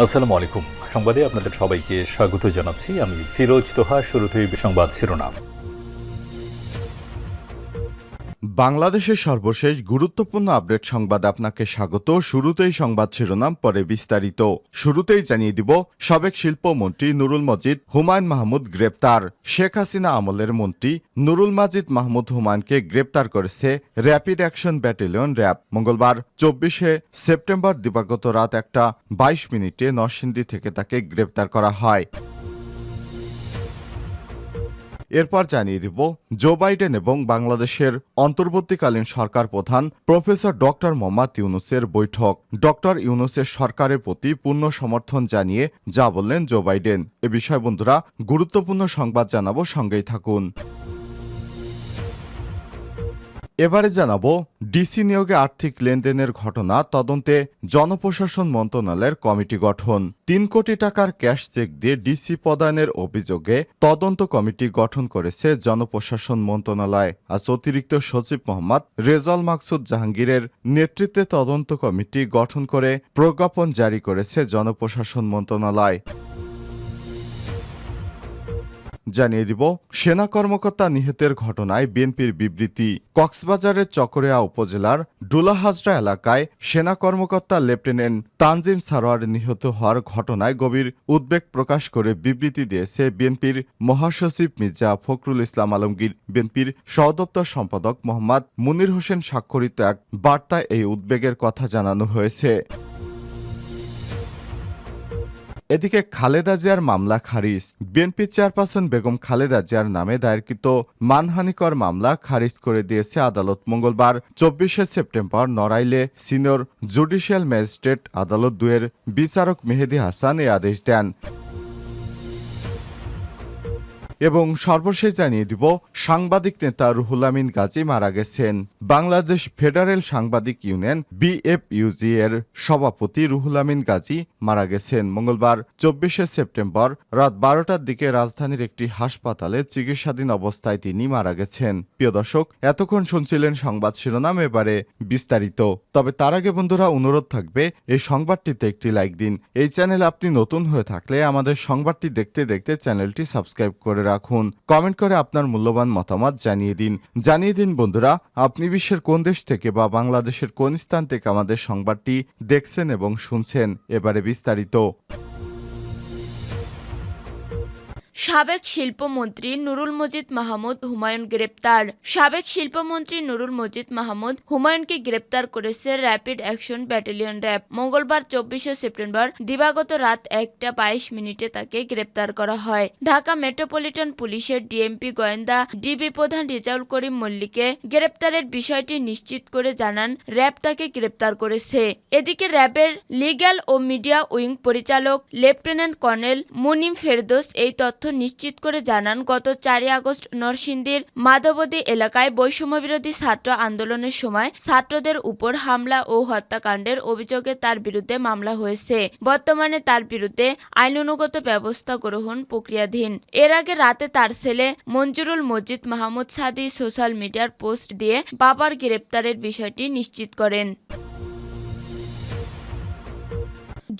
আসসালামু আলাইকুম। সংবাদে আপনাদের সবাইকে স্বাগত জানাচ্ছি। আমি ফিরোজ তোহা। শুরুতেই সংবাদ শিরোনাম। বাংলাদেশের সর্বশেষ গুরুত্বপূর্ণ আপডেট সংবাদে আপনাকে স্বাগত। শুরুতেই সংবাদ শিরোনাম, পরে বিস্তারিত। শুরুতেই জানিয়ে দিব, সাবেক শিল্পমন্ত্রী নুরুল মজিদ হুমায়ুন মাহমুদ গ্রেপ্তার। শেখ হাসিনা আমলের মন্ত্রী নুরুল মজিদ মাহমুদ হুমায়ুনকে গ্রেপ্তার করেছে র্যাপিড অ্যাকশন ব্যাটালিয়ন র্যাব। মঙ্গলবার 24শে সেপ্টেম্বর দিবাগত রাত 1:22 নরসিংদী থেকে তাকে গ্রেপ্তার করা হয়। এরপর জানিয়ে দিব, জো বাইডেন এবং বাংলাদেশের অন্তর্বর্তীকালীন সরকার প্রধান প্রফেসর ডক্টর মোহাম্মদ ইউনূসের বৈঠক। ডক্টর ইউনূসের সরকারের প্রতি পূর্ণ সমর্থন জানিয়ে যা বললেন জো বাইডেন। এ বিষয়ে বন্ধুরা গুরুত্বপূর্ণ সংবাদ জানাবো, সঙ্গেই থাকুন। এবারে জানাবো, ডিসি নিয়োগে আর্থিক লেনদেনের ঘটনা তদন্তে জনপ্রশাসন মন্ত্রণালয়ের কমিটি গঠন। 3 কোটি টাকার ক্যাশ চেক দিয়ে ডিসি প্রদানের অভিযোগে তদন্ত কমিটি গঠন করেছে জনপ্রশাসন মন্ত্রণালয়। আজ অতিরিক্ত সচিব মোহাম্মদ রেজাল মাকসুদ জাহাঙ্গীরের নেতৃত্বে তদন্ত কমিটি গঠন করে প্রজ্ঞাপন জারি করেছে জনপ্রশাসন মন্ত্রণালয়। জানিয়ে দিব, সেনা কর্মকর্তা নিহতের ঘটনায় বিএনপির বিবৃতি। কক্সবাজারের চকরিয়া উপজেলার ডুলাহাজরা এলাকায় সেনা কর্মকর্তা লেফটেন্যান্ট তানজিম সারোয়ার নিহত হওয়ার ঘটনায় গভীর উদ্বেগ প্রকাশ করে বিবৃতি দিয়েছে বিএনপির মহাসচিব মির্জা ফখরুল ইসলাম আলমগীর। বিএনপির সহদপ্তর সম্পাদক মোহাম্মদ মুনির হোসেন স্বাক্ষরিত এক বার্তায় এই উদ্বেগের কথা জানানো হয়েছে। এদিকে খালেদা জিয়ার মামলা খারিজ। বিএনপি চেয়ারপারসন বেগম খালেদা জিয়ার নামে দায়েরকৃত মানহানিকর মামলা খারিজ করে দিয়েছে আদালত। মঙ্গলবার 24শে সেপ্টেম্বর নড়াইলে সিনিয়র জুডিশিয়াল ম্যাজিস্ট্রেট আদালত 2-এর বিচারক মেহেদী হাসান এ আদেশ দেন। এবং সর্বশেষ জানিয়ে দিব, সাংবাদিক নেতা রুহুল আমিন গাজী মারা গেছেন। বাংলাদেশ ফেডারেল সাংবাদিক ইউনিয়ন বিএফইউজি এর সভাপতি রুহুল আমিন গাজী মারা গেছেন। মঙ্গলবার 24শে সেপ্টেম্বর রাত 12টার দিকে রাজধানীর একটি হাসপাতালে চিকিৎসাধীন অবস্থায় তিনি মারা গেছেন। প্রিয় দর্শক, এতক্ষণ শুনছিলেন সংবাদ শিরোনাম, এবারে বিস্তারিত। তবে তার আগে বন্ধুরা অনুরোধ থাকবে, এই সংবাদটিতে একটি লাইক দিন। এই চ্যানেলে আপনি নতুন হয়ে থাকলে আমাদের সংবাদটি দেখতে দেখতে চ্যানেলটি সাবস্ক্রাইব করে রাখুন। কমেন্ট করে আপনার মূল্যবান মতামত জানিয়ে দিন বন্ধুরা, আপনি বিশ্বের কোন দেশ থেকে বা বাংলাদেশের কোন স্থান থেকে আমাদের সংবাদটি দেখছেন এবং শুনছেন। এবারে বিস্তারিত। সাবেক শিল্পমন্ত্রী নুরুল মজিদ মাহমুদ হুমায়ুন গ্রেপ্তার। সাবেক শিল্পমন্ত্রী নুরুল মজিদ মাহমুদ হুমায়ুনকে গ্রেপ্তার করেছে র্যাপিড অ্যাকশন ব্যাটালিয়ন র্যাব। মঙ্গলবার 24শে সেপ্টেম্বর দিবাগত রাত 1:22 তাকে গ্রেপ্তার করা হয়। ঢাকা মেট্রোপলিটন পুলিশের ডিএমপি গোয়েন্দা ডিবি প্রধান রেজাউল করিম মল্লিককে গ্রেপ্তারের বিষয়টি নিশ্চিত করে জানান র্যাব তাকে গ্রেপ্তার করেছে। এদিকে র্যাবের লিগ্যাল ও মিডিয়া উইং পরিচালক লেফটেন্যান্ট কর্নেল মুনিম ফেরদৌস এই তথ্য নিশ্চিত করে জানান, গত 4 আগস্ট নরসিংদীর মাধবদী এলাকায় বৈষম্যবিরোধী ছাত্র আন্দোলনের সময় ছাত্রদের উপর হামলা ও হত্যাকাণ্ডের অভিযোগে তার বিরুদ্ধে মামলা হয়েছে। বর্তমানে তার বিরুদ্ধে আইনানুগত ব্যবস্থা গ্রহণ প্রক্রিয়াধীন। এর আগে রাতে তার ছেলে মঞ্জুরুল মজিদ মাহমুদ সাদি সোশ্যাল মিডিয়ার পোস্ট দিয়ে বাবার গ্রেপ্তারের বিষয়টি নিশ্চিত করেন।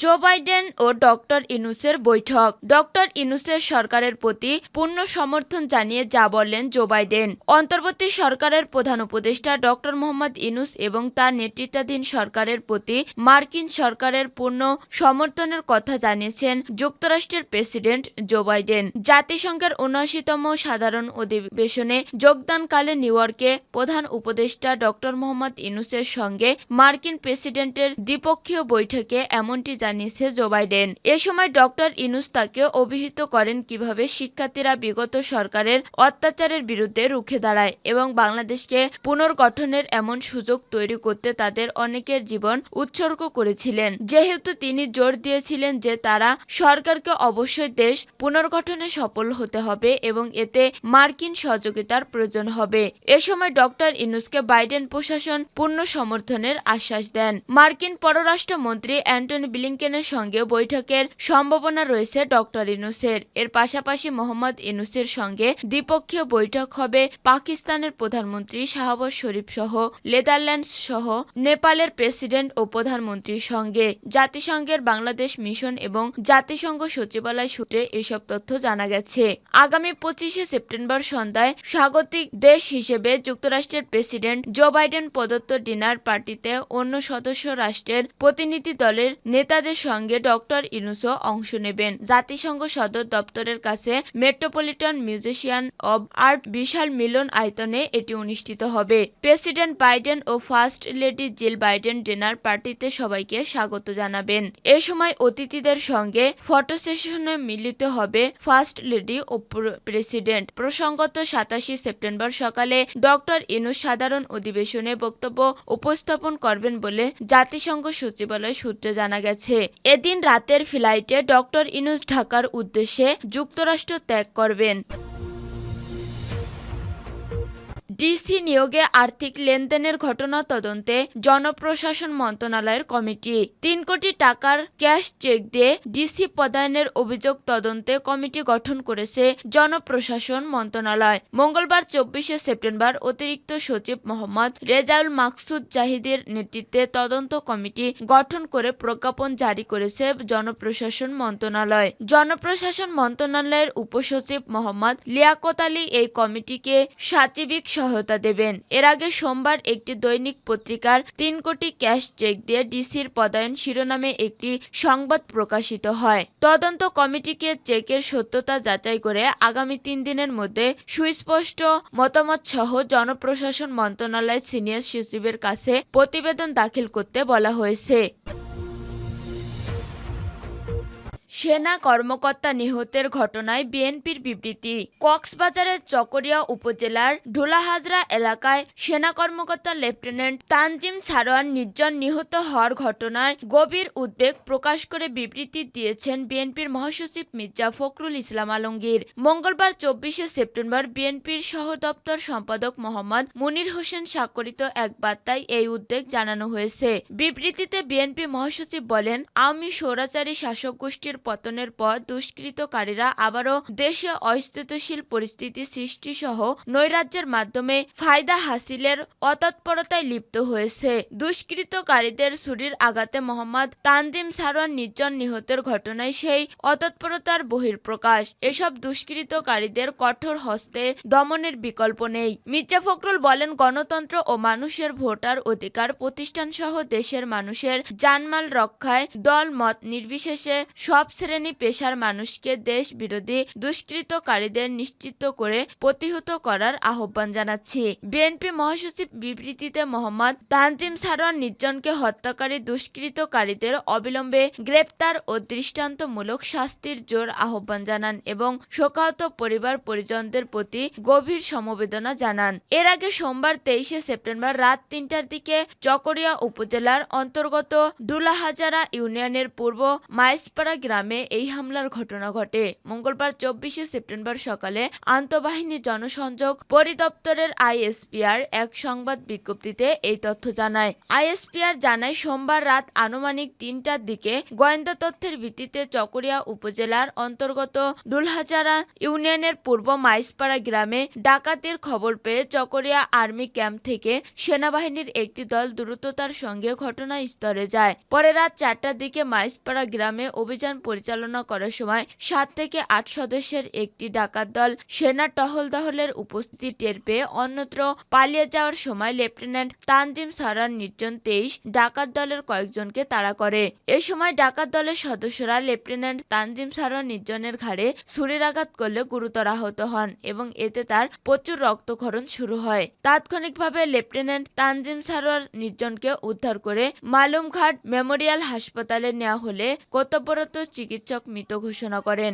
জো বাইডেন ও ডক্টর ইউনূসের বৈঠক। ডক্টর ইউনূসের সরকারের প্রতি পূর্ণ সমর্থন জানিয়ে যা বললেন জো বাইডেন। অন্তর্বর্তী সরকারের প্রধান উপদেষ্টা ডক্টর মোহাম্মদ ইউনূস এবং তার নেতৃত্বাধীন সরকারের প্রতি মার্কিন সরকারের পূর্ণ সমর্থনের কথা জানিয়েছেন যুক্তরাষ্ট্রের প্রেসিডেন্ট জো বাইডেন। জাতিসংঘের ৭৯তম সাধারণ অধিবেশনে যোগদানকালে নিউ ইয়র্কে প্রধান উপদেষ্টা ডক্টর মোহাম্মদ ইউনূসের সঙ্গে মার্কিন প্রেসিডেন্টের দ্বিপক্ষীয় বৈঠকে এমনটি জানিয়েছে জো বাইডেন। এ সময় ডক্টর ইউনূস তাকে অভিহিত করেন কিভাবে শিক্ষার্থীরা বিগত সরকারের অত্যাচারের বিরুদ্ধে রুখে দাঁড়ায় এবং বাংলাদেশকে পুনর্গঠনের এমন সুযোগ তৈরি করতে তাদের অনেকের জীবন উৎসর্গ করেছিলেন। যেহেতু তিনি জোর দিয়েছিলেন যে তারা সরকারকে অবশ্যই দেশ পুনর্গঠনে সফল হতে হবে এবং এতে মার্কিন সহযোগিতার প্রয়োজন হবে। এ সময় ডক্টর ইউনূসকে বাইডেন প্রশাসন পূর্ণ সমর্থনের আশ্বাস দেন। মার্কিন পররাষ্ট্রমন্ত্রী অ্যান্টনি ব্লিংকেন ব্লিংকেনের সঙ্গে বৈঠকের সম্ভাবনা রয়েছে ডক্টর ইউনূসের। এর পাশাপাশি মোহাম্মদ ইউনূসের সঙ্গে দ্বিপক্ষীয় বৈঠক হবে পাকিস্তানের প্রধানমন্ত্রী শাহবাজ শরীফ সহ নেদারল্যান্ডস সহ নেপালের প্রেসিডেন্ট ও প্রধানমন্ত্রীর সঙ্গে। জাতিসংঘের বাংলাদেশ মিশন এবং জাতিসংঘ সচিবালয় সূত্রে এসব তথ্য জানা গেছে। আগামী 25শে সেপ্টেম্বর সন্ধ্যায় স্বাগতিক দেশ হিসেবে যুক্তরাষ্ট্রের প্রেসিডেন্ট জো বাইডেন প্রদত্ত ডিনার পার্টিতে অন্য সদস্য রাষ্ট্রের প্রতিনিধি দলের নেতাদের সঙ্গে ডক্টর ইউনূসও অংশ নেবেন। জাতিসংঘ সদর দপ্তরের কাছে মেট্রোপলিটন মিউজিয়াম অব আর্ট বিশাল মিলন আয়তনে এটি অনুষ্ঠিত হবে। প্রেসিডেন্ট বাইডেন ও First Lady Jill Biden dinner পার্টিতে সবাইকে স্বাগত জানাবেন। এ সময় অতিথিদের সঙ্গে ফটো সেশনে মিলিত হবে ফার্স্ট লেডি ও প্রেসিডেন্ট। প্রসঙ্গত 27 সেপ্টেম্বর সকালে ডক্টর ইউনূস সাধারণ অধিবেশনে বক্তব্য উপস্থাপন করবেন বলে জাতিসংঘ সচিবালয় সূত্রে জানা গেছে। এদিন রাতের ফ্লাইটে ডক্টর ইউনূস ঢাকার উদ্দেশ্যে যুক্তরাষ্ট্র ত্যাগ করবেন। ডিসি নিয়োগে আর্থিক লেনদেনের ঘটনা তদন্তে জনপ্রশাসন মন্ত্রণালয়ের কমিটি। 3 কোটি টাকার ক্যাশ চেক দিয়ে ডিসি পদায়নের অভিযোগ তদন্তে কমিটি গঠন করেছে জনপ্রশাসন মন্ত্রণালয়। মঙ্গলবার 24শে সেপ্টেম্বর অতিরিক্ত সচিব মোহাম্মদ রেজাউল মাকসুদ জাহিদের নেতৃত্বে তদন্ত কমিটি গঠন করে প্রজ্ঞাপন জারি করেছে জনপ্রশাসন মন্ত্রণালয়। জনপ্রশাসন মন্ত্রণালয়ের উপসচিব মোহাম্মদ লিয়াকত আলী এই কমিটিকে সাচিবিক সহায়তা দেবেন। এর আগে সোমবার একটি দৈনিক পত্রিকার 3 কোটি ক্যাশ চেক দিয়ে ডিসির পদায়ন শিরোনামে একটি সংবাদ প্রকাশিত হয়। তদন্ত কমিটিকে চেকের সত্যতা যাচাই করে আগামী 3 দিনের মধ্যে সুস্পষ্ট মতামত সহ জনপ্রশাসন মন্ত্রণালয়ের সিনিয়র সচিবের কাছে প্রতিবেদন দাখিল করতে বলা হয়েছে। সেনা কর্মকর্তা নিহতের ঘটনায় বিএনপির বিবৃতি। কক্সবাজারের চকরিয়া উপজেলার ঢোলাহাজরা এলাকায় সেনা কর্মকর্তা লেফটেন্যান্ট তানজিম সারোয়ার নির্জন নিহত হওয়ার ঘটনায় গভীর উদ্বেগ প্রকাশ করে বিবৃতি দিয়েছেন বিএনপির মহাসচিব মির্জা ফখরুল ইসলাম আলমগীর। মঙ্গলবার 24শে সেপ্টেম্বর বিএনপির সহ দপ্তর সম্পাদক মোহাম্মদ মুনির হোসেন স্বাক্ষরিত এক বার্তায় এই উদ্বেগ জানানো হয়েছে। বিবৃতিতে বিএনপি মহাসচিব বলেন, আওয়ামী স্বৈরাচারী শাসক গোষ্ঠীর পতনের পর দুষ্কৃতকারীরা আবারও দেশে অস্থিতিশীল পরিস্থিতি সৃষ্টি সহ নৈরাজ্যের মাধ্যমে ফায়দা হাসিলের অতৎপরতায় লিপ্ত হয়েছে। দুষ্কৃতকারীদের ছুরির আঘাতে মোহাম্মদ তানজিম সারোয়ার নির্জন নিহতের ঘটনায় সেই অতৎপরতার বহিঃপ্রকাশ। এসব দুষ্কৃতকারীদের কঠোর হস্তে দমনের বিকল্প নেই। মির্জা ফখরুল বলেন, গণতন্ত্র ও মানুষের ভোটার অধিকার প্রতিষ্ঠান সহ দেশের মানুষের জানমাল রক্ষায় দল মত নির্বিশেষে সব শ্রেণী পেশার মানুষকে দেশ বিরোধী দুষ্কৃতকারীদের নিশ্চিত করে প্রতিহত করার আহ্বান জানাচ্ছি। বিএনপি মহাসচিব বিবৃতিতে মোহাম্মদ তানজিম সারোয়ার নির্জনকে হত্যাকারী দুষ্কৃতকারীদের অবিলম্বে গ্রেপ্তার ও দৃষ্টান্তমূলক শাস্তির জোর আহ্বান জানান এবং শোকাহত পরিবার পরিজনদের প্রতি গভীর সমবেদনা জানান। এর আগে সোমবার 23শে সেপ্টেম্বর রাত 3টার দিকে চকরিয়া উপজেলার অন্তর্গত ডুলাহাজারা ইউনিয়নের পূর্ব মাইসপাড়া গ্রামে এই হামলার ঘটনা ঘটে। মঙ্গলবার 24শে সেপ্টেম্বর সকালে আন্তঃবাহিনী জনসংযোগ পরিদপ্তরের আইএসপিআর এক সংবাদ বিজ্ঞপ্তিতে এই তথ্য জানায়। আইএসপিআর জানায়, সোমবার রাত আনুমানিক 3টার দিকে গোয়েন্দা তথ্যের ভিত্তিতে চকরিয়া উপজেলার অন্তর্গত ডুলহাজারা ইউনিয়নের পূর্ব মাইসপাড়া গ্রামে ডাকাতির খবর পেয়ে চকরিয়া আর্মি ক্যাম্প থেকে সেনাবাহিনীর একটি দল দ্রুততার সঙ্গে ঘটনাস্থলে যায়। পরে রাত 4টার দিকে মাইসপাড়া গ্রামে অভিযান পরিচালনা করার সময় 7 থেকে 8 সদস্যের একটি ডাকাত দল সেনা টহলদহলের উপস্থিতি টের পেয়ে অন্যত্র পালিয়ে যাওয়ার সময় লেফটেন্যান্ট তানজিম সারোয়ার নির্জন 23 ডাকাত দলের কয়েকজনকে তাড়া করে। এ সময় ডাকাত দলের সদস্যরা লেফটেন্যান্ট তানজিম সারোয়ার নির্জনের ঘাড়ে ছুরির আঘাত করলে গুরুতর আহত হন এবং এতে তার প্রচুর রক্তক্ষরণ শুরু হয়। তাৎক্ষণিকভাবে লেফটেন্যান্ট তানজিম সারোয়ার নির্জনকে উদ্ধার করে মালুমঘাট মেমোরিয়াল হাসপাতালে নেওয়া হলে কর্তব্যরত চিকিৎসক মৃত ঘোষণা করেন।